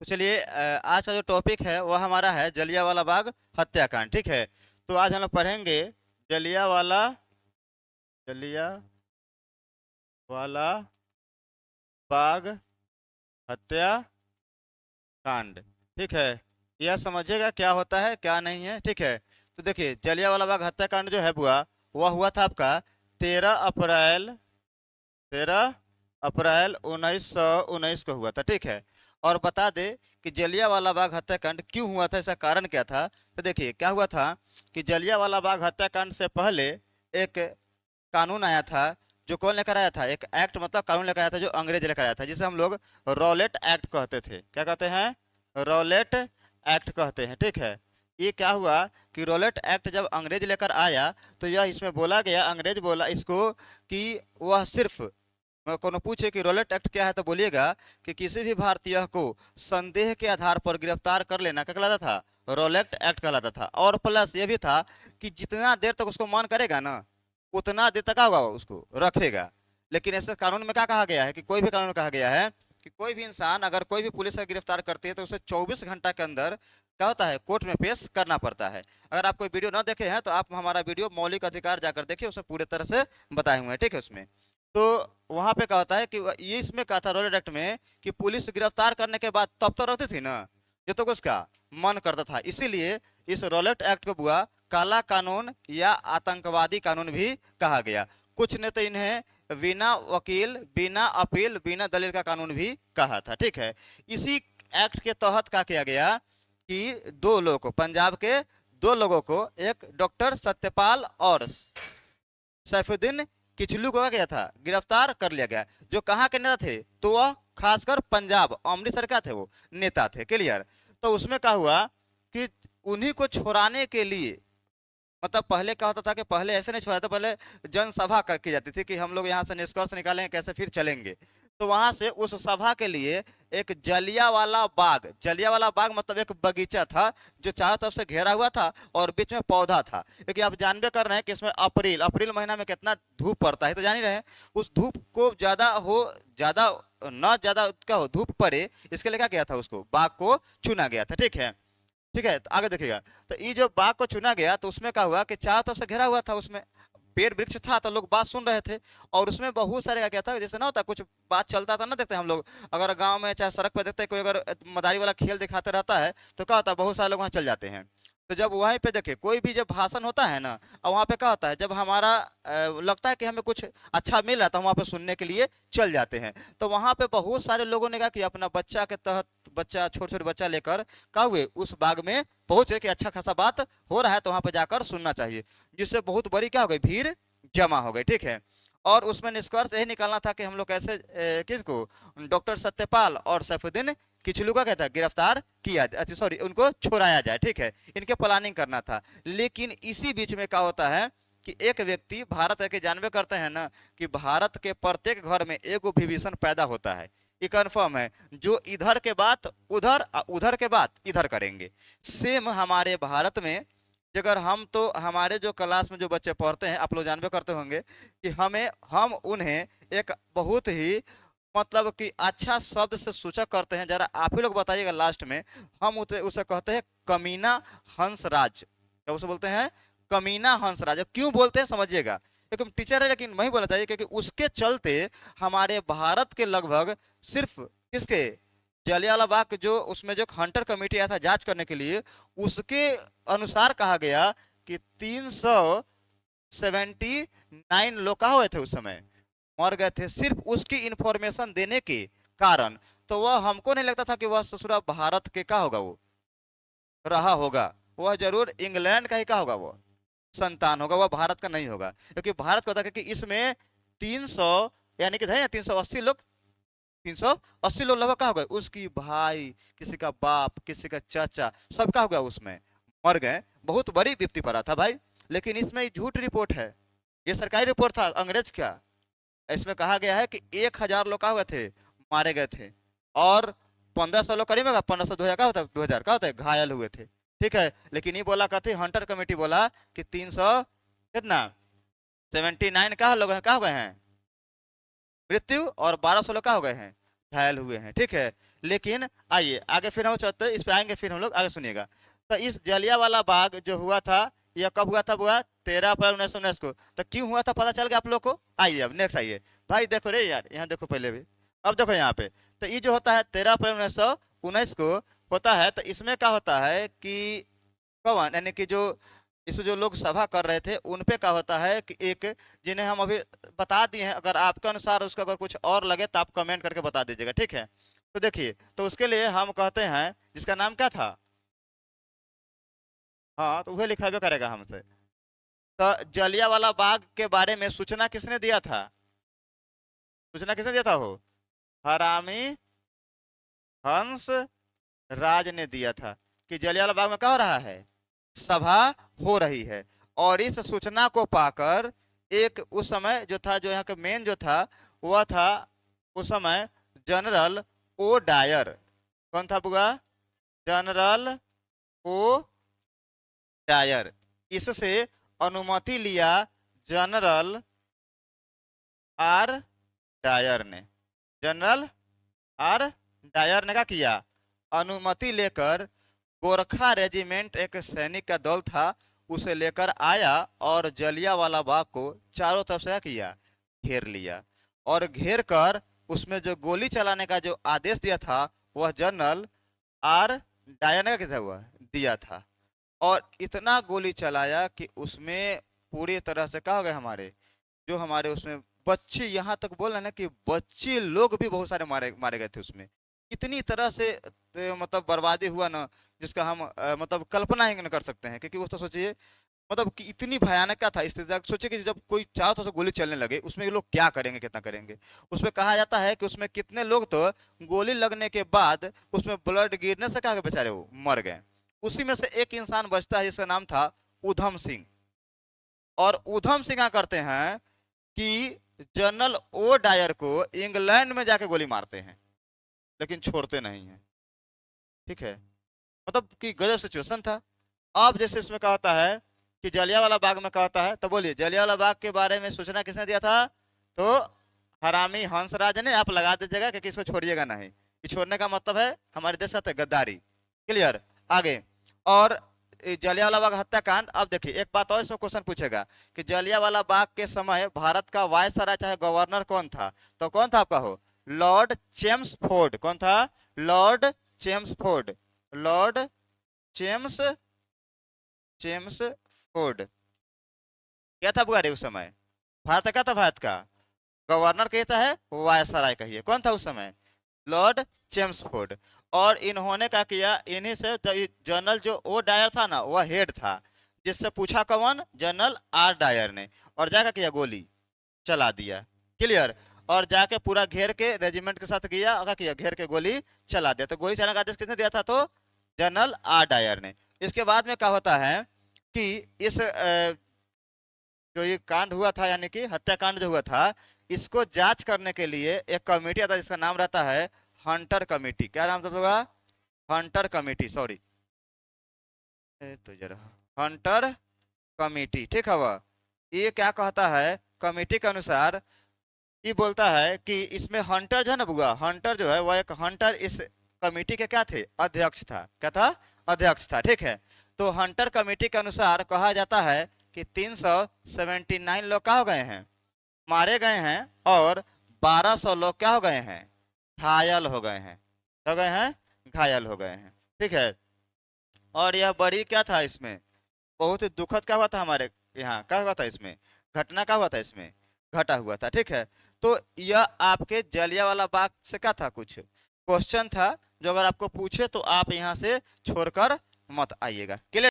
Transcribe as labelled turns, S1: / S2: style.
S1: तो चलिए आज का जो टॉपिक है वह हमारा है जलियांवाला बाग हत्याकांड। ठीक है, तो आज हम लोग पढ़ेंगे जलियांवाला जलियांवाला बाग हत्याकांड। ठीक है, यह समझिएगा क्या होता है क्या नहीं है। ठीक है, तो देखिए जलियांवाला बाग हत्याकांड जो है बुआ, वह हुआ था आपका 13 अप्रैल 13 अप्रैल 1919 को हुआ था। ठीक है, और बता दे कि जलियांवाला बाग हत्याकांड क्यों हुआ था, इसका कारण क्या था। तो देखिए क्या हुआ था कि जलियांवाला बाग हत्याकांड से पहले एक कानून आया था। जो कौन लेकर आया था? एक एक्ट, मतलब कानून लेकर आया था जो अंग्रेज लेकर आया था, जिसे हम लोग रॉलेट एक्ट कहते थे। क्या कहते हैं? रॉलेट एक्ट कहते हैं। ठीक है, ये क्या हुआ कि रॉलेट एक्ट जब अंग्रेज लेकर आया तो यह इसमें बोला गया, अंग्रेज बोला इसको कि वह सिर्फ कोनो पूछे कि रॉलेट एक्ट क्या है तो बोलिएगा कि किसी भी भारतीय को संदेह के आधार पर गिरफ्तार कर लेना क्या कहलाता था? रॉलेट एक्ट कहलाता था। और प्लस ये भी था कि जितना देर तक उसको मन करेगा ना, उतना देर तक क्या होगा, वो उसको रखेगा। लेकिन ऐसे कानून में क्या कहा गया है कि कोई भी कानून में कहा गया है कि कोई भी इंसान अगर कोई भी पुलिस का गिरफ्तार करती है तो उसे 24 घंटा के अंदर क्या होता है, कोर्ट में पेश करना पड़ता है। अगर आप कोई वीडियो ना देखे हैं तो आप हमारा वीडियो मौलिक अधिकार जाकर देखिए, उसमें पूरे तरह से बताए हुए हैं। ठीक है, उसमें तो वहां पे क्या होता है कि ये इसमें कहा था रॉलेट एक्ट में कि पुलिस गिरफ्तार करने के बाद तब तो रखती थी ना जब तक उसका मन करता था। इसीलिए इस रॉलेट एक्ट को बुआ काला कानून या आतंकवादी कानून भी कहा गया। कुछ ने तो इन्हें बिना वकील, बिना अपील, बिना दलील का कानून भी कहा था। ठीक है, इसी एक्ट के तहत क्या किया गया कि दो लोगों को, पंजाब के दो लोगों को, एक डॉक्टर सत्यपाल और सैफुद्दीन किचलू को क्या किया था, गिरफ्तार कर लिया गया। जो कहाँ के नेता थे? तो वह खासकर पंजाब अमृतसर का थे, वो नेता थे। क्लियर? तो उसमें क्या हुआ कि उन्हीं को छुड़ाने के लिए, मतलब पहले क्या होता था कि पहले ऐसे नहीं छुड़ाया था, पहले जनसभा की जाती थी कि हम लोग यहाँ से निष्कर्ष निकालेंगे कैसे फिर चलेंगे। तो वहां से उस सभा के लिए एक जलियांवाला बाग मतलब एक बगीचा था जो चारों तरफ से घेरा हुआ था और बीच में पौधा था। क्योंकि आप जानबे कर रहे हैं कि इसमें अप्रैल अप्रैल महीना में कितना धूप पड़ता है, तो जान ही रहे हैं। उस धूप को ज्यादा न ज्यादा क्या हो, धूप पड़े, इसके लिए क्या किया था, उसको बाग को चुना गया था। ठीक है, ठीक है, तो आगे देखिएगा। तो ये जो बाग को चुना गया तो उसमें क्या हुआ कि चारों तरफ से घेरा हुआ था, उसमें पेड़ वृक्ष था, तो लोग बात सुन रहे थे। और उसमें बहुत सारे क्या था, जैसे ना होता कुछ बात चलता था ना, देखते हैं हम लोग अगर गांव में चाहे सड़क पर देखते हैं कोई अगर मदारी वाला खेल दिखाते रहता है तो क्या होता है, बहुत सारे लोग वहाँ चल जाते हैं। तो जब वहीं पे देखे कोई भी जब भाषण होता है ना, और वहाँ पे क्या होता है, जब हमारा लगता है कि हमें कुछ अच्छा मिल रहा है तो वहाँ पे सुनने के लिए चल जाते हैं। तो वहाँ पे बहुत सारे लोगों ने कहा कि अपना बच्चा के तहत, बच्चा छोटे छोटे बच्चा लेकर क्या हुए उस बाग में पहुंचे कि अच्छा खासा बात हो रहा है तो वहां पर जाकर सुनना चाहिए। जिससे बहुत बड़ी क्या हो गई, भीड़ जमा हो गई। ठीक है, और उसमें निष्कर्ष यही निकालना था कि हम लोग कैसे किसको, डॉक्टर सत्यपाल और सैफुद्दीन किचलू का कहता है गिरफ्तार किया, अच्छा सॉरी, उनको छुड़ाया जाए। ठीक है, इनके प्लानिंग करना था। लेकिन इसी बीच में क्या होता है कि एक व्यक्ति, भारत के जानबे करते हैं ना कि भारत के प्रत्येक घर में एक विभीषण पैदा होता है, ये कन्फर्म है। जो इधर के बात उधर, उधर के बात इधर करेंगे। सेम हमारे भारत में, अगर हम तो हमारे जो क्लास में जो बच्चे पढ़ते हैं, आप लोग जानबे करते होंगे कि हम उन्हें एक बहुत ही मतलब कि अच्छा शब्द से सूचक करते हैं। जरा आप ही लोग बताइएगा लास्ट में। हम उसे कहते हैं कमीना हंसराज। क्या उसे बोलते हैं? कमीना हंसराज। क्यों बोलते हैं समझिएगा, एक टीचर है लेकिन वही बोला चाहिए क्योंकि उसके चलते हमारे भारत के लगभग सिर्फ किसके, जलियांवाला बाग के जो उसमें जो हंटर कमेटी आया था जांच करने के लिए, उसके अनुसार कहा गया कि 379 लोग कहा हुए थे उस समय, मर गए थे सिर्फ उसकी इंफॉर्मेशन देने के कारण। तो वह हमको नहीं लगता था कि वह ससुरा भारत के का होगा, वो रहा होगा। वह जरूर इंग्लैंड का ही का होगा, वो संतान होगा, वह भारत का नहीं होगा। क्योंकि भारत का होता है कि इसमें 300, यानी कि है ना 380 लोग, 380 लोग लगभग का हो गए, उसकी भाई, किसी का बाप, किसी का चाचा, सब का हो गया उसमें, मर गए। बहुत बड़ी विपत्ति पड़ा था भाई। लेकिन इसमें झूठ रिपोर्ट है, ये सरकारी रिपोर्ट था अंग्रेज का। इसमें कहा गया है कि 1000 लोग का हुए थे, मारे गए थे। और 1500 लोग करीब होगा, 1500 2000 का होता है, 2000 का होता है घायल हुए थे। ठीक है, लेकिन ये बोला कहते हंटर कमेटी बोला कि 300 कितना 79 का लोग हैं, का हो गए हैं मृत्यु, और 1200 लोग का हो गए हैं, घायल हुए हैं। ठीक है, लेकिन आइए आगे फिर हम चलते हैं, इस पे आएंगे फिर हम लोग, आगे सुनिएगा। तो इस जलियांवाला बाग जो हुआ था, यह कब हुआ था? हुआ 13 अप्रैल 1919 को। तो क्यों हुआ था पता चल गया आप लोग को? आइए अब नेक्स्ट आइए भाई, देखो रे यार, यहाँ देखो पहले भी, अब देखो यहाँ पे। तो ये जो होता है 13 अप्रैल 1919 को होता है, तो इसमें क्या होता है कि कौन, यानी कि जो इसमें जो लोग सभा कर रहे थे उन पे क्या होता है कि एक, जिन्हें हम अभी बता दिए हैं, अगर आपके अनुसार उसका अगर कुछ और लगे तो आप कमेंट करके बता दीजिएगा, ठीक है? तो देखिए, तो उसके लिए हम कहते हैं, जिसका नाम क्या था? हाँ, तो वह लिखावे करेगा हमसे। तो जलियांवाला बाग के बारे में सूचना किसने दिया था? सूचना किसने दिया था? हो हरामी हंस राज ने दिया था कि जलियांवाला बाग में क्या हो रहा है, सभा हो रही है। और इस सूचना को पाकर एक उस समय जो था, जो यहाँ का मेन जो था, वह था उस समय जनरल ओ डायर। कौन था बुआ? General O Dyer. इससे अनुमति लिया जनरल आर डायर ने। जनरल आर डायर ने क्या किया? अनुमति लेकर गोरखा रेजिमेंट, एक सैनिक का दल था, उसे लेकर आया और जलियांवाला बाग को चारों तरफ से क्या किया? घेर लिया। और घेर कर उसमें जो गोली चलाने का जो आदेश दिया था, वह जनरल आर डायर ने क्या हुआ दिया था। और इतना गोली चलाया कि उसमें पूरी तरह से क्या हो गए, हमारे जो हमारे उसमें बच्चे, यहाँ तक बोल रहे ना कि बच्चे लोग भी बहुत सारे मारे मारे गए थे उसमें। इतनी तरह से मतलब बर्बादी हुआ ना, जिसका हम मतलब कल्पना ही नहीं कर सकते हैं। क्योंकि वो तो सोचिए, मतलब कि इतनी भयानक क्या था स्थिति। सोचिए कि जब कोई चारों तरफ से गोली चलने लगे, उसमें ये लोग क्या करेंगे, कितना करेंगे। उसमें कहा जाता है कि उसमें कितने लोग तो गोली लगने के बाद उसमें ब्लड गिरने से क्या बेचारे वो मर गए। उसी में से एक इंसान बचता है जिसका नाम था उधम सिंह। और उधम सिंह क्या करते हैं कि जनरल ओ डायर को इंग्लैंड में जाके गोली मारते हैं, लेकिन छोड़ते नहीं हैं, ठीक है? मतलब कि गजब सिचुएशन था। अब जैसे इसमें क्या होता है कि जलियांवाला बाग में क्या होता है, तो बोलिए जलियांवाला बाग के बारे में सूचना किसने दिया था? तो हरामी हंसराज ने। आप लगा दीजिएगा कि इसको छोड़िएगा नहीं, कि छोड़ने का मतलब है हमारे देश का गद्दारी। क्लियर? आगे। और जलियांवाला बाग हत्याकांड, अब देखिए एक बात और इसमें क्वेश्चन पूछेगा कि जलियांवाला बाग के समय भारत का वायसराय चाहे गवर्नर कौन था? तो कौन था आपका? हो लॉर्ड चेम्सफोर्ड। कौन था? Lord Chelmsford. लॉर्ड चेम्स चेम्सफोर्ड क्या था बुआरी उस समय? भारत का था, भारत का गवर्नर कहता है, वायसराय कहिए। कौन था उस समय? Lord Chelmsford. और इन्होंने क्या किया, इन्हीं से जनरल जो ओ डायर था ना, वह हेड था, जिससे पूछा कौन? जनरल आर डायर ने। और जाकर किया, गोली चला दिया। क्लियर? और जाके पूरा घेर के रेजिमेंट के साथ गया, क्या किया? घेर के गोली चला दिया। तो गोली चलाने का आदेश किसने दिया था? तो जनरल आर डायर ने। इसके बाद में क्या होता है कि इस जो ये कांड हुआ था, यानी कि हत्याकांड जो हुआ था, इसको जांच करने के लिए एक कमेटी आता है जिसका नाम रहता है हंटर कमेटी। क्या नाम था होगा? हंटर कमेटी, सॉरी तो जरा हंटर कमेटी, ठीक है? वह ये क्या कहता है, कमेटी के अनुसार ये बोलता है कि इसमें हंटर जो है ना बुआ, हंटर जो है वह एक हंटर इस कमेटी के क्या थे? अध्यक्ष था। क्या था? अध्यक्ष था, ठीक है? तो हंटर कमेटी के अनुसार कहा जाता है कि 379 लोग क्या हो गए हैं? मारे गए हैं। और 1200 लोग क्या हो गए हैं? घायल हो गए हैं। हो गए हैं? घायल हो गए हैं, ठीक है? और यह बड़ी क्या था, इसमें बहुत ही दुखद क्या हुआ था हमारे यहाँ? क्या हुआ था इसमें? घटना क्या हुआ था इसमें? घटा हुआ था, ठीक है? तो यह आपके जलियांवाला बाग से क्या था, कुछ क्वेश्चन था जो अगर आपको पूछे तो आप यहाँ से छोड़कर मत आइएगा। क्लियर?